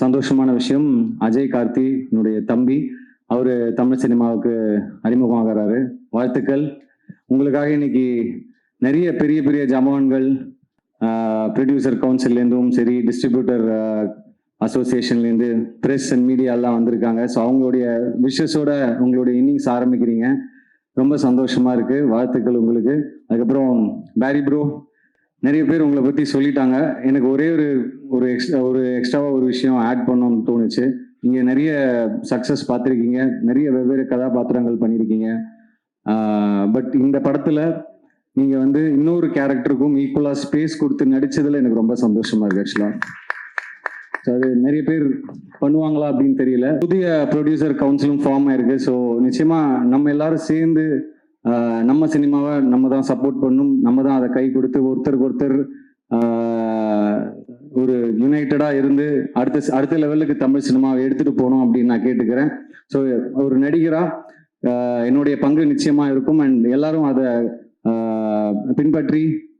சந்தோஷமான விஷயம். அஜய் கார்த்தி என்னுடைய தம்பி. அவரு தமிழ் சினிமாவுக்கு அறிமுகமாகறாரு. வாழ்த்துக்கள். உங்களுக்காக இன்னைக்கு நிறைய பெரிய பெரிய ஜாம்பவான்கள் ப்ரொடியூசர் கவுன்சில்லேருந்தும் சரி, டிஸ்ட்ரிபியூட்டர் அசோசியேஷன்லேருந்து ப்ரெஸ் அண்ட் மீடியா எல்லாம் வந்திருக்காங்க. ஸோ அவங்களுடைய விஷஸோட உங்களுடைய இன்னிங்ஸ் ஆரம்பிக்கிறீங்க. ரொம்ப சந்தோஷமா இருக்கு. வாழ்த்துக்கள் உங்களுக்கு. அதுக்கப்புறம் பேரி ப்ரோ, நிறைய பேர் உங்களை பற்றி சொல்லிட்டாங்க. எனக்கு ஒரே ஒரு எக்ஸ்ட்ராவா ஒரு விஷயம் ஆட் பண்ணணும்னு தோணுச்சு. நீங்க நிறைய சக்ஸஸ் பார்த்துருக்கீங்க, நிறைய வெவ்வேறு கதாபாத்திரங்கள் பண்ணியிருக்கீங்க. பட் இந்த படத்துல நீங்க வந்து இன்னொரு கேரக்டருக்கும் ஈக்குவலா ஸ்பேஸ் கொடுத்து நடிச்சதுல எனக்கு ரொம்ப சந்தோஷமா இருக்கு ஆக்சுவலா. அது நிறைய பேர் பண்ணுவாங்களா அப்படின்னு தெரியல. புதிய ப்ரொடியூசர் கவுன்சிலும் ஃபார்ம் ஆயிருக்கு. ஸோ நிச்சயமா நம்ம எல்லாரும் சேர்ந்து நம்ம சினிமாவை நம்ம தான் சப்போர்ட் பண்ணணும், நம்ம தான் அதை கை கொடுத்து ஒருத்தருக்கு ஒருத்தர் ஒரு யுனைட்டடா இருந்து அடுத்த லெவலுக்கு தமிழ் சினிமாவை எடுத்துட்டு போகணும் அப்படின்னு நான் கேட்டுக்கிறேன். ஸோ ஒரு நடிகரா என்னுடைய பங்கு நிச்சயமா இருக்கும். அண்ட் எல்லாரும் அதை பின்பற்றி